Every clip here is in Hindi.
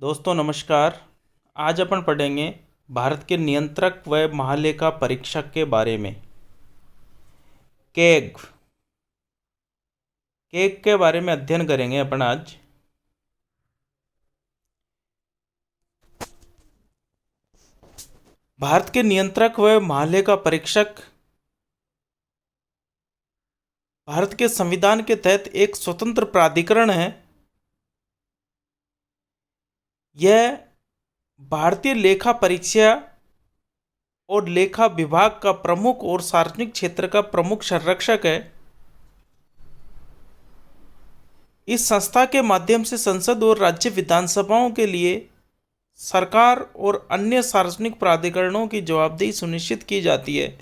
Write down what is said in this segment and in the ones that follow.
दोस्तों नमस्कार। आज अपन पढ़ेंगे भारत के नियंत्रक व महालेखा परीक्षक के बारे में। कैग कैग के बारे में अध्ययन करेंगे अपन आज। भारत के नियंत्रक व महालेखा परीक्षक भारत के संविधान के तहत एक स्वतंत्र प्राधिकरण है। यह भारतीय लेखा परीक्षा और लेखा विभाग का प्रमुख और सार्वजनिक क्षेत्र का प्रमुख संरक्षक है। इस संस्था के माध्यम से संसद और राज्य विधानसभाओं के लिए सरकार और अन्य सार्वजनिक प्राधिकरणों की जवाबदेही सुनिश्चित की जाती है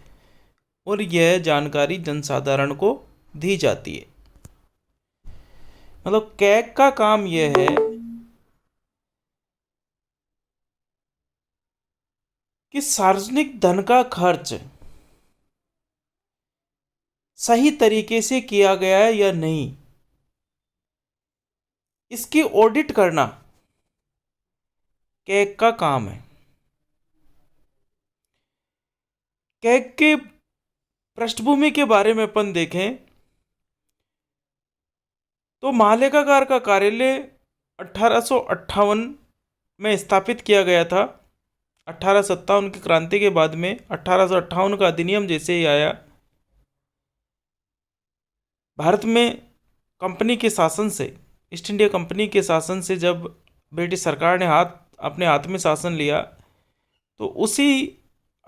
और यह जानकारी जनसाधारण को दी जाती है। मतलब कैग का काम यह है कि सार्वजनिक धन का खर्च सही तरीके से किया गया है या नहीं, इसकी ऑडिट करना कैग का काम है। कैग के पृष्ठभूमि के बारे में अपन देखें तो महालेखाकार का कार्यालय 1858 में स्थापित किया गया था। 1857 की क्रांति के बाद में 1858 का अधिनियम जैसे ही आया, भारत में कंपनी के शासन से, ईस्ट इंडिया कंपनी के शासन से जब ब्रिटिश सरकार ने अपने हाथ में शासन लिया तो उसी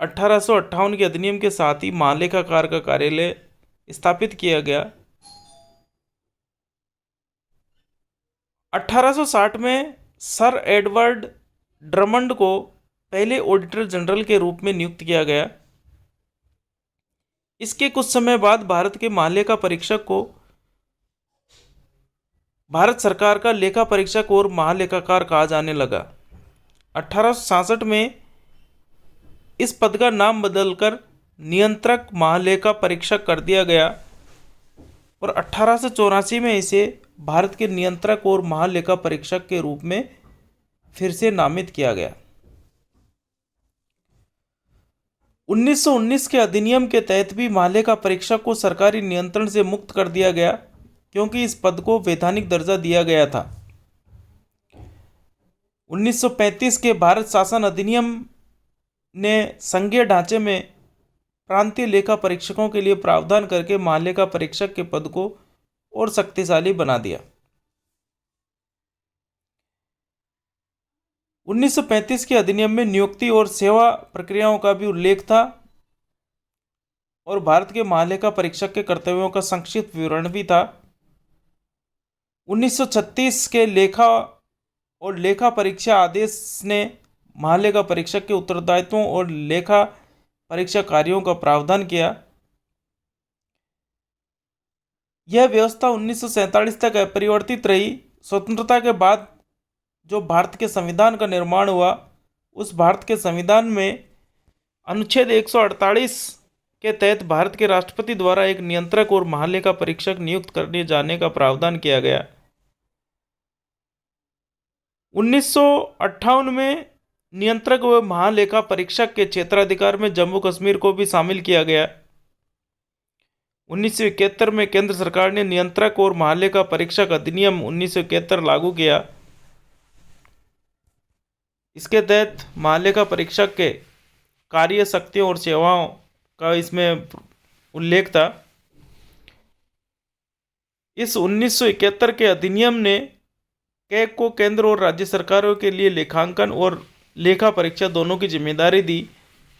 1858 के अधिनियम के साथ ही महालेखाकार का कार्यालय स्थापित किया गया। 1860 में सर एडवर्ड ड्रमंड को पहले ऑडिटर जनरल के रूप में नियुक्त किया गया। इसके कुछ समय बाद भारत के महालेखा परीक्षक को भारत सरकार का लेखा परीक्षक और महालेखाकार कहा जाने लगा। 1866 में इस पद का नाम बदलकर नियंत्रक महालेखा परीक्षक कर दिया गया और 1884 में इसे भारत के नियंत्रक और महालेखा परीक्षक के रूप में फिर से नामित किया गया। 1919 के अधिनियम के तहत भी महालेखा परीक्षक को सरकारी नियंत्रण से मुक्त कर दिया गया क्योंकि इस पद को वैधानिक दर्जा दिया गया था। 1935 के भारत शासन अधिनियम ने संघीय ढांचे में प्रांतीय लेखा परीक्षकों के लिए प्रावधान करके महालेखा परीक्षक के पद को और शक्तिशाली बना दिया। 1935 के अधिनियम में नियुक्ति और सेवा प्रक्रियाओं का भी उल्लेख था और भारत के महालेखा परीक्षक के कर्तव्यों का संक्षिप्त विवरण भी था। 1936 के लेखा और लेखा परीक्षा आदेश ने महालेखा परीक्षक के उत्तरदायित्वों और लेखा परीक्षा कार्यों का प्रावधान किया। यह व्यवस्था 1947 तक अपरिवर्तित रही। स्वतंत्रता के बाद जो भारत के संविधान का निर्माण हुआ, उस भारत के संविधान में अनुच्छेद 148 के तहत भारत के राष्ट्रपति द्वारा एक नियंत्रक और महालेखा परीक्षक नियुक्त करने जाने का प्रावधान किया गया। 1958 में नियंत्रक व महालेखा परीक्षक के क्षेत्राधिकार में जम्मू कश्मीर को भी शामिल किया गया। 1971 में केंद्र सरकार ने नियंत्रक और महालेखा परीक्षक अधिनियम 1971 लागू किया। इसके तहत महालेखा परीक्षक के कार्य, शक्तियों और सेवाओं का इसमें उल्लेख था। इस 1971 के अधिनियम ने कैग को केंद्र और राज्य सरकारों के लिए लेखांकन और लेखा परीक्षा दोनों की जिम्मेदारी दी।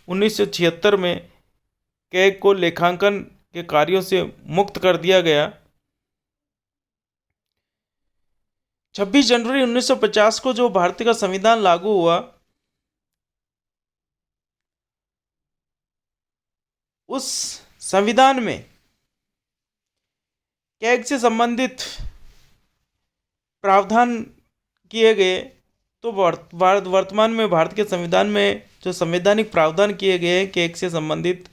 1976 में कैग को लेखांकन के कार्यों से मुक्त कर दिया गया। 26 जनवरी 1950 को जो भारत का संविधान लागू हुआ, उस संविधान में कैग से संबंधित प्रावधान किए गए। तो वर्तमान में भारत के संविधान में जो संवैधानिक प्रावधान किए गए हैं कैग से संबंधित,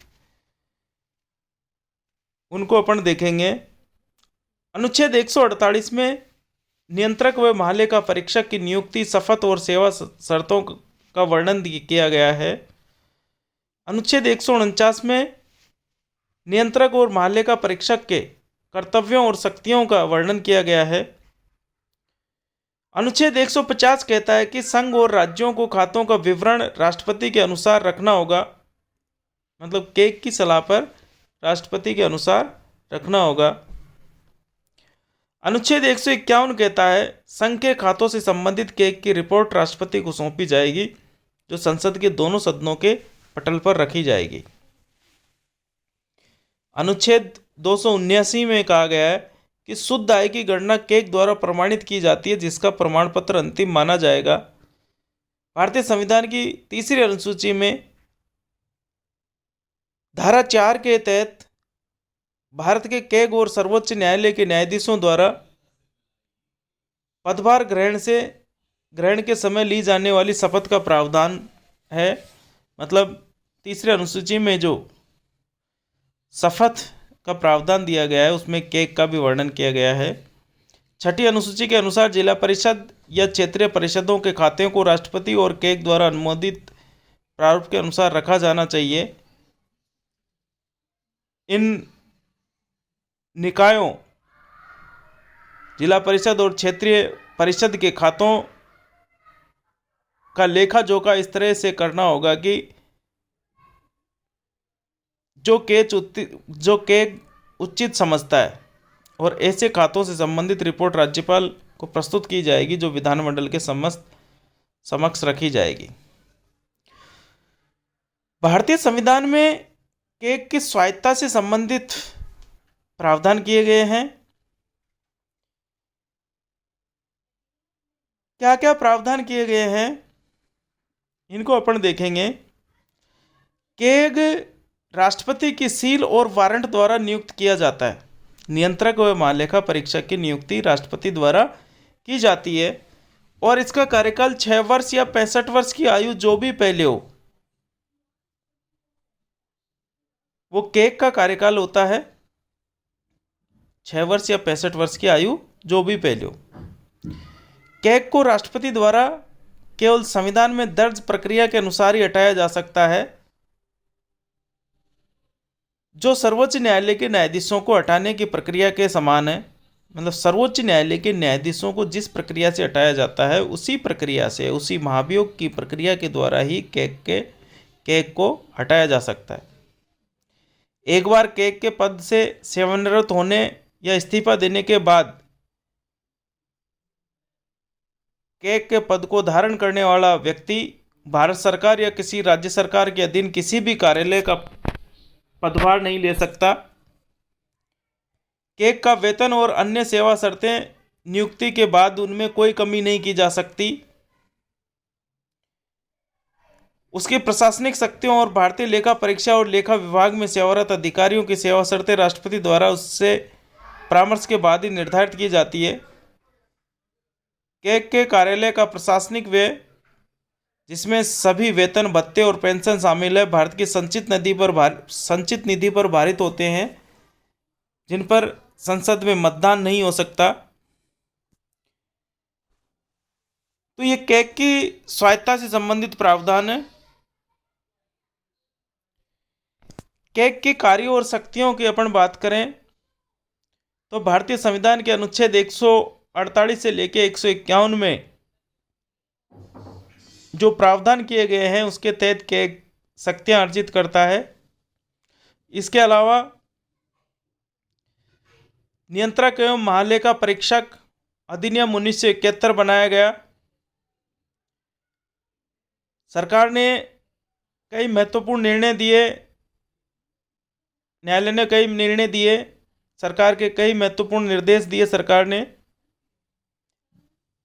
उनको अपन देखेंगे। अनुच्छेद 148 में नियंत्रक व महालेखा परीक्षक की नियुक्ति, शपथ और सेवा शर्तों का वर्णन किया गया है। अनुच्छेद 149 में नियंत्रक और महालेखा परीक्षक के कर्तव्यों और शक्तियों का वर्णन किया गया है। अनुच्छेद 150 कहता है कि संघ और राज्यों को खातों का विवरण राष्ट्रपति के अनुसार रखना होगा, मतलब केग की सलाह पर राष्ट्रपति के अनुसार रखना होगा। अनुच्छेद 151 कहता है संघ के खातों से संबंधित केग की रिपोर्ट राष्ट्रपति को सौंपी जाएगी, जो संसद के दोनों सदनों के पटल पर रखी जाएगी। अनुच्छेद 279 में कहा गया है कि शुद्ध आय की गणना केग द्वारा प्रमाणित की जाती है, जिसका प्रमाण पत्र अंतिम माना जाएगा। भारतीय संविधान की तीसरी अनुसूची में धारा 4 के तहत भारत के केग और सर्वोच्च न्यायालय के न्यायाधीशों द्वारा पदभार ग्रहण के समय ली जाने वाली शपथ का प्रावधान है। मतलब तीसरी अनुसूची में जो शपथ का प्रावधान दिया गया है उसमें केग का भी वर्णन किया गया है। छठी अनुसूची के अनुसार जिला परिषद या क्षेत्रीय परिषदों के खातों को राष्ट्रपति और केग द्वारा अनुमोदित प्रारूप के अनुसार रखा जाना चाहिए। इन निकायों, जिला परिषद और क्षेत्रीय परिषद के खातों का लेखा जोखा इस तरह से करना होगा कि जो केग उचित समझता है, और ऐसे खातों से संबंधित रिपोर्ट राज्यपाल को प्रस्तुत की जाएगी, जो विधानमंडल के समक्ष रखी जाएगी। भारतीय संविधान में केग की स्वायत्तता से संबंधित प्रावधान किए गए हैं। क्या क्या प्रावधान किए गए हैं इनको अपन देखेंगे। केग राष्ट्रपति की सील और वारंट द्वारा नियुक्त किया जाता है। नियंत्रक व महालेखा परीक्षक की नियुक्ति राष्ट्रपति द्वारा की जाती है और इसका कार्यकाल 6 वर्ष या 65 वर्ष की आयु जो भी पहले हो, वो केग का कार्यकाल होता है। 6 वर्ष या 65 वर्ष की आयु जो भी पहले हो। केग को राष्ट्रपति द्वारा केवल संविधान में दर्ज प्रक्रिया के अनुसार ही हटाया जा सकता है, जो सर्वोच्च न्यायालय के न्यायाधीशों को हटाने की प्रक्रिया के समान है। मतलब सर्वोच्च न्यायालय के न्यायाधीशों को जिस प्रक्रिया से हटाया जाता है उसी प्रक्रिया से, उसी महाभियोग की प्रक्रिया के द्वारा ही केग को हटाया जा सकता है। एक बार केग के पद से सेवानिवृत्त होने या इस्तीफा देने के बाद केग के पद को धारण करने वाला व्यक्ति भारत सरकार या किसी राज्य सरकार के अधीन किसी भी कार्यालय का पदभार नहीं ले सकता। केग का वेतन और अन्य सेवा शर्तें नियुक्ति के बाद उनमें कोई कमी नहीं की जा सकती। उसकी प्रशासनिक शक्तियों और भारतीय लेखा परीक्षा और लेखा विभाग में सेवारत अधिकारियों की सेवा शर्तें राष्ट्रपति द्वारा उससे परामर्श के बाद ही निर्धारित की जाती है। केग के कार्यालय का प्रशासनिक व्यय, जिसमें सभी वेतन, भत्ते और पेंशन शामिल है, भारत की संचित निधि पर भारित होते हैं, जिन पर संसद में मतदान नहीं हो सकता। तो ये केग की स्वायत्तता से संबंधित प्रावधान है। केग के कार्यों और शक्तियों की अपन बात करें तो भारतीय संविधान के अनुच्छेद 148 से लेकर 151 में जो प्रावधान किए गए हैं उसके तहत केग शक्तियां अर्जित करता है। इसके अलावा नियंत्रक एवं महालेखा परीक्षक अधिनियम 1971 बनाया गया। सरकार ने कई महत्वपूर्ण निर्णय दिए, न्यायालय ने कई निर्णय दिए, सरकार के कई महत्वपूर्ण निर्देश दिए सरकार ने,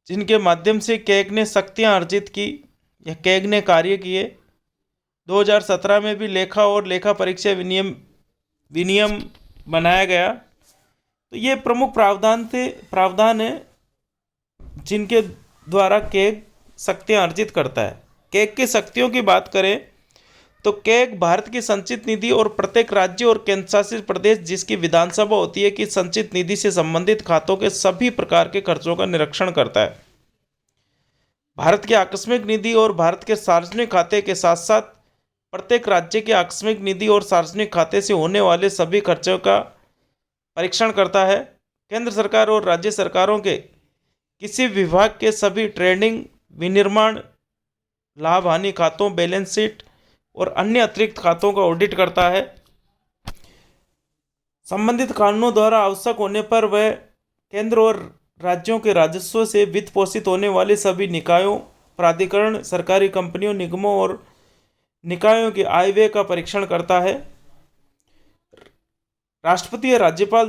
जिनके माध्यम से केग ने शक्तियां अर्जित की या केग ने कार्य किए। 2017 में भी लेखा और लेखा परीक्षा विनियम बनाया गया। तो ये प्रमुख प्रावधान है जिनके द्वारा केग शक्तियां अर्जित करता है। केग की शक्तियों की बात करें तो कैग भारत की संचित निधि और प्रत्येक राज्य और केंद्र शासित प्रदेश जिसकी विधानसभा होती है कि संचित निधि से संबंधित खातों के सभी प्रकार के खर्चों का निरीक्षण करता है। भारत की आकस्मिक निधि और भारत के सार्वजनिक खाते के साथ साथ प्रत्येक राज्य के आकस्मिक निधि और सार्वजनिक खाते से होने वाले सभी खर्चों का परीक्षण करता है। केंद्र सरकार और राज्य सरकारों के किसी विभाग के सभी ट्रेडिंग, विनिर्माण, लाभ हानि खातों, बैलेंस शीट और अन्य अतिरिक्त खातों का ऑडिट करता है। संबंधित कानूनों द्वारा आवश्यक होने पर वह केंद्र और राज्यों के राजस्व से वित्त पोषित होने वाले सभी निकायों, प्राधिकरण, सरकारी कंपनियों, निगमों और निकायों की आय व्यय का परीक्षण करता है। राष्ट्रपति या राज्यपाल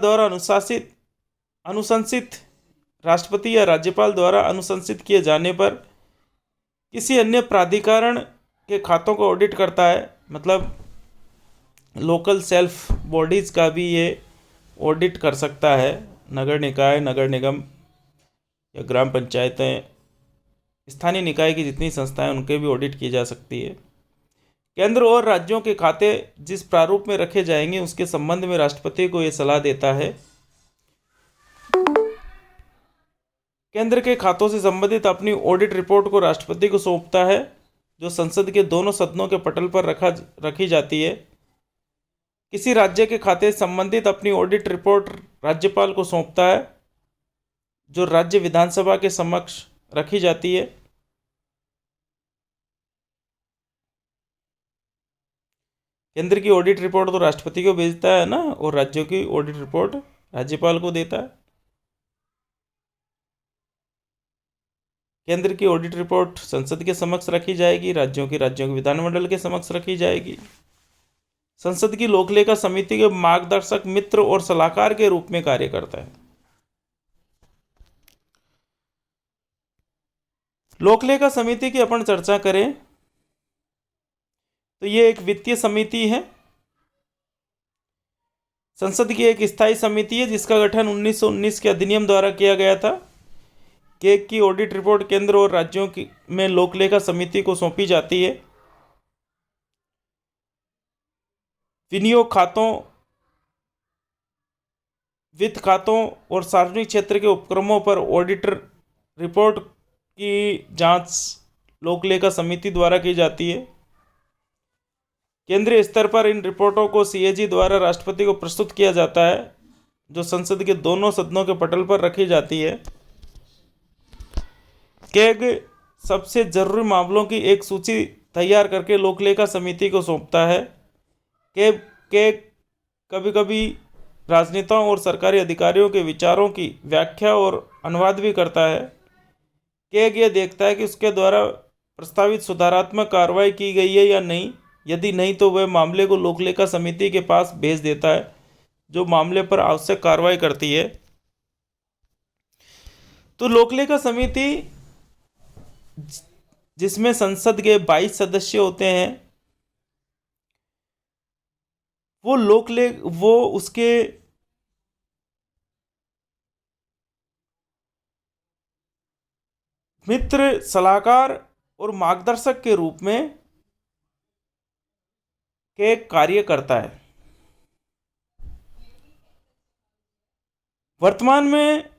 द्वारा अनुशंसित किए जाने पर किसी अन्य प्राधिकरण के खातों को ऑडिट करता है। मतलब लोकल सेल्फ बॉडीज़ का भी ये ऑडिट कर सकता है। नगर निकाय, नगर निगम या ग्राम पंचायतें, स्थानीय निकाय की जितनी संस्थाएं उनके भी ऑडिट की जा सकती है। केंद्र और राज्यों के खाते जिस प्रारूप में रखे जाएंगे उसके संबंध में राष्ट्रपति को ये सलाह देता है। केंद्र के खातों से संबंधित अपनी ऑडिट रिपोर्ट को राष्ट्रपति को सौंपता है, जो संसद के दोनों सदनों के पटल पर रखी जाती है। किसी राज्य के खाते से संबंधित अपनी ऑडिट रिपोर्ट राज्यपाल को सौंपता है, जो राज्य विधानसभा के समक्ष रखी जाती है। केंद्र की ऑडिट रिपोर्ट तो राष्ट्रपति को भेजता है ना, और राज्यों की ऑडिट रिपोर्ट राज्यपाल को देता है। केंद्र की ऑडिट रिपोर्ट संसद के समक्ष रखी जाएगी, राज्यों के विधानमंडल के समक्ष रखी जाएगी। संसद की लोकलेखा समिति के मार्गदर्शक, मित्र और सलाहकार के रूप में कार्य करता है। लोकलेखा समिति की अपन चर्चा करें तो ये एक वित्तीय समिति है। संसद की एक स्थायी समिति है जिसका गठन 1919 के अधिनियम द्वारा किया गया था। केग की ऑडिट रिपोर्ट केंद्र और राज्यों की में लोकलेखा समिति को सौंपी जाती है। विनियोग खातों, वित्त खातों और सार्वजनिक क्षेत्र के उपक्रमों पर ऑडिटर रिपोर्ट की जांच लोकलेखा समिति द्वारा की जाती है। केंद्रीय स्तर पर इन रिपोर्टों को सीएजी द्वारा राष्ट्रपति को प्रस्तुत किया जाता है, जो संसद के दोनों सदनों के पटल पर रखी जाती है। केग सबसे जरूरी मामलों की एक सूची तैयार करके लोकलेखा समिति को सौंपता है। केग कभी कभी राजनेताओं और सरकारी अधिकारियों के विचारों की व्याख्या और अनुवाद भी करता है। केग यह देखता है कि उसके द्वारा प्रस्तावित सुधारात्मक कार्रवाई की गई है या नहीं। यदि नहीं तो वह मामले को लोकलेखा समिति के पास भेज देता है, जो मामले पर आवश्यक कार्रवाई करती है। तो लोकलेखा समिति जिसमें संसद के 22 सदस्य होते हैं, वो उसके मित्र, सलाहकार और मार्गदर्शक के रूप में के कार्य करता है। वर्तमान में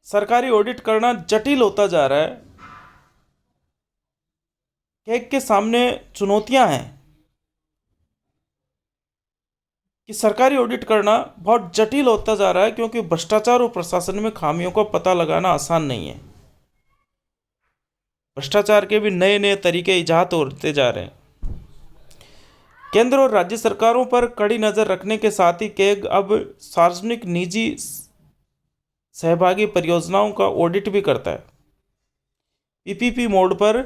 सरकारी ऑडिट करना जटिल होता जा रहा है। केग के सामने चुनौतियां हैं कि सरकारी ऑडिट करना बहुत जटिल होता जा रहा है, क्योंकि भ्रष्टाचार और प्रशासन में खामियों का पता लगाना आसान नहीं है। भ्रष्टाचार के भी नए नए तरीके इजाद होते जा रहे हैं। केंद्र और राज्य सरकारों पर कड़ी नज़र रखने के साथ ही केग अब सार्वजनिक निजी सहभागी परियोजनाओं का ऑडिट भी करता है। पीपीपी मोड पर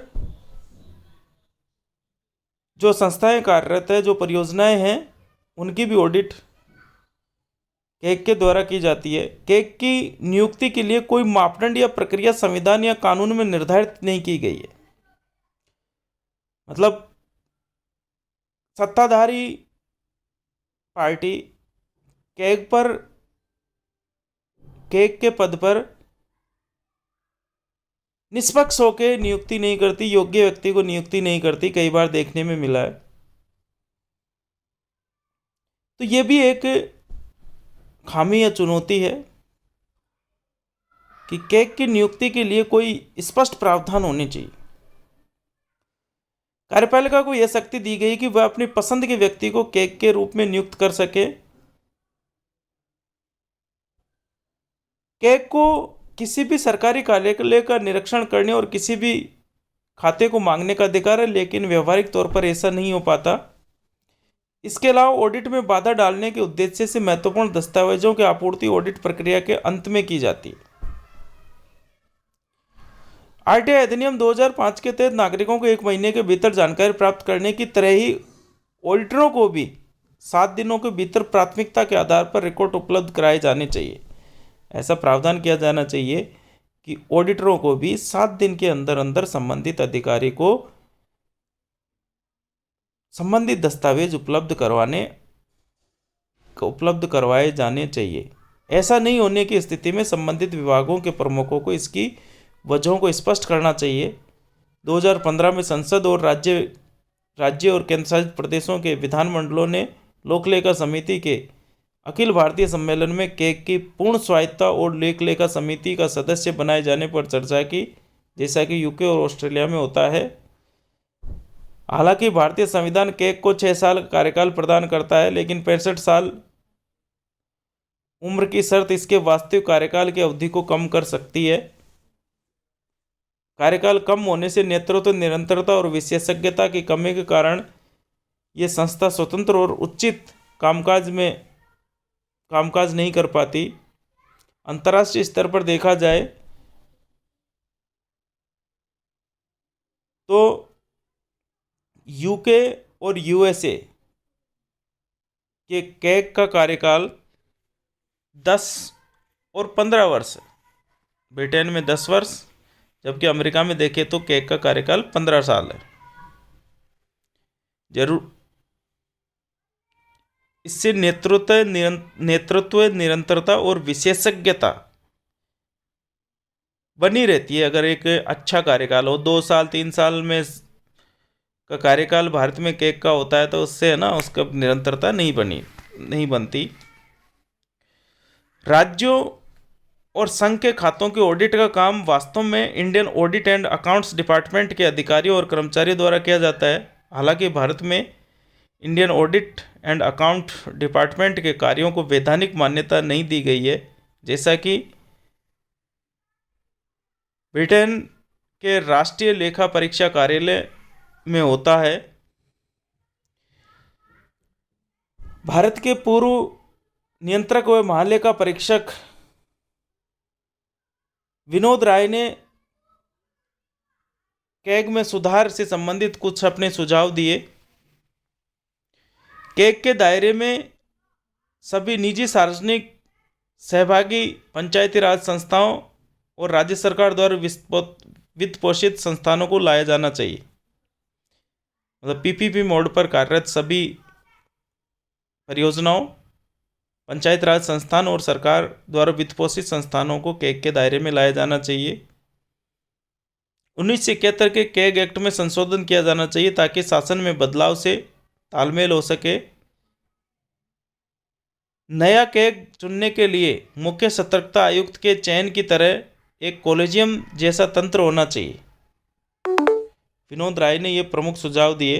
जो संस्थाएं कार्यरत है, जो परियोजनाएं हैं, उनकी भी ऑडिट केग के द्वारा की जाती है। केग की नियुक्ति के लिए कोई मापदंड या प्रक्रिया संविधान या कानून में निर्धारित नहीं की गई है। मतलब सत्ताधारी पार्टी केग के पद पर निष्पक्ष होकर नियुक्ति नहीं करती, योग्य व्यक्ति को नियुक्ति नहीं करती। कई बार देखने में मिला है। तो ये भी एक खामी या चुनौती है कि कैग की नियुक्ति के लिए कोई स्पष्ट प्रावधान होने चाहिए। कार्यपालिका को यह शक्ति दी गई कि वह अपनी पसंद के व्यक्ति को कैग के रूप में नियुक्त कर सके। कैग को किसी भी सरकारी कार्यालय का निरीक्षण करने और किसी भी खाते को मांगने का अधिकार है, लेकिन व्यवहारिक तौर पर ऐसा नहीं हो पाता। इसके अलावा ऑडिट में बाधा डालने के उद्देश्य से महत्वपूर्ण दस्तावेजों की आपूर्ति ऑडिट प्रक्रिया के अंत में की जाती है। आरटीआई अधिनियम 2005 के तहत नागरिकों को 1 महीने के भीतर जानकारी प्राप्त करने की तरह ही ऑडिटरों को भी 7 दिनों के भीतर प्राथमिकता के आधार पर रिकॉर्ड उपलब्ध कराए जाने चाहिए। ऐसा प्रावधान किया जाना चाहिए कि ऑडिटरों को भी 7 दिन के अंदर अंदर संबंधित अधिकारी को संबंधित दस्तावेज उपलब्ध करवाए जाने चाहिए। ऐसा नहीं होने की स्थिति में संबंधित विभागों के प्रमुखों को इसकी वजहों को स्पष्ट करना चाहिए। 2015 में संसद और राज्य और केंद्रशासित प्रदेशों के विधानमंडलों ने लोक लेखा समिति के अखिल भारतीय सम्मेलन में कैग की पूर्ण स्वायत्तता और लोक लेखा समिति का सदस्य बनाए जाने पर चर्चा की, जैसा कि यूके और ऑस्ट्रेलिया में होता है। हालांकि भारतीय संविधान कैग को 6 साल का कार्यकाल प्रदान करता है, लेकिन 65 साल उम्र की शर्त इसके वास्तविक कार्यकाल की अवधि को कम कर सकती है। कार्यकाल कम होने से नेतृत्व निरंतरता और विशेषज्ञता की कमी के कारण ये संस्था स्वतंत्र और उचित कामकाज नहीं कर पाती। अंतर्राष्ट्रीय स्तर पर देखा जाए तो यूके और यूएसए के कैग का कार्यकाल 10 और 15 वर्ष है। ब्रिटेन में 10 वर्ष, जबकि अमेरिका में देखें तो कैग का कार्यकाल 15 साल है। जरूर इससे नेतृत्व निरंतरता और विशेषज्ञता बनी रहती है। अगर एक अच्छा कार्यकाल हो, 2 साल 3 साल में का कार्यकाल भारत में कैग का होता है, तो उससे है ना उसका निरंतरता नहीं बनती। राज्यों और संघ के खातों के ऑडिट का काम वास्तव में Indian audit and accounts department के अधिकारियों और कर्मचारियों द्वारा किया जाता है। हालांकि भारत में Indian audit and account department के कार्यों को वैधानिक मान्यता नहीं दी गई है, जैसा कि ब्रिटेन के राष्ट्रीय लेखा परीक्षा कार्यालय में होता है। भारत के पूर्व नियंत्रक व महालेखा परीक्षक विनोद राय ने कैग में सुधार से संबंधित कुछ अपने सुझाव दिए। कैग के दायरे में सभी निजी सार्वजनिक सहभागी पंचायती राज संस्थाओं और राज्य सरकार द्वारा वित्त पोषित संस्थानों को लाया जाना चाहिए। मतलब पीपीपी मोड पर कार्यरत सभी परियोजनाओं, पंचायत राज संस्थान और सरकार द्वारा वित्त पोषित संस्थानों को कैग के दायरे में लाया जाना चाहिए। 1971 के कैग एक्ट में संशोधन किया जाना चाहिए ताकि शासन में बदलाव से तालमेल हो सके। नया कैग चुनने के लिए मुख्य सतर्कता आयुक्त के चयन की तरह एक कॉलेजियम जैसा तंत्र होना चाहिए। विनोद राय ने ये प्रमुख सुझाव दिए।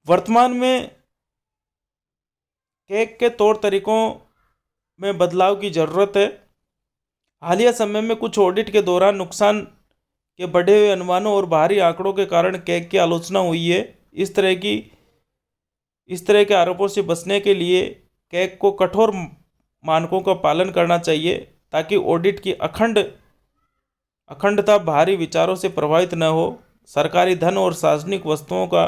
वर्तमान में कैग के तौर तरीकों में बदलाव की ज़रूरत है। हालिया समय में कुछ ऑडिट के दौरान नुकसान के बढ़े हुए अनुमानों और बाहरी आंकड़ों के कारण कैग की आलोचना हुई है। इस तरह के आरोपों से बचने के लिए कैग को कठोर मानकों का पालन करना चाहिए ताकि ऑडिट की अखंडता बाहरी विचारों से प्रभावित न हो। सरकारी धन और सार्वजनिक वस्तुओं का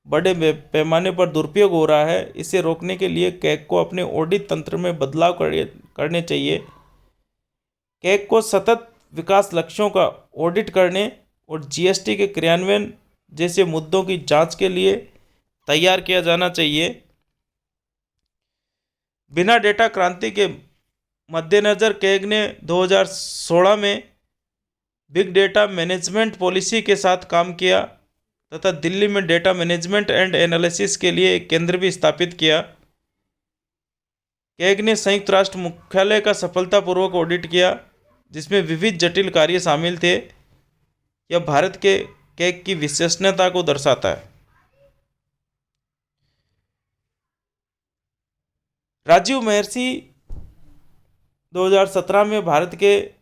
बड़े पैमाने पर दुरुपयोग हो रहा है। इसे रोकने के लिए कैग को अपने ऑडिट तंत्र में बदलाव करने चाहिए। कैग को सतत विकास लक्ष्यों का ऑडिट करने और जीएसटी के क्रियान्वयन जैसे मुद्दों की जांच के लिए तैयार किया जाना चाहिए। बिना डेटा क्रांति के मद्देनज़र कैग ने 2016 में बिग डेटा मैनेजमेंट पॉलिसी के साथ काम किया। तथा दिल्ली में डेटा मैनेजमेंट एंड एनालिसिस के लिए एक केंद्र भी स्थापित किया। कैग ने संयुक्त राष्ट्र मुख्यालय का सफलतापूर्वक ऑडिट किया, जिसमें विविध जटिल कार्य शामिल थे। यह भारत के कैग की विश्वसनीयता को दर्शाता है। राजीव महर्षि 2017 में भारत के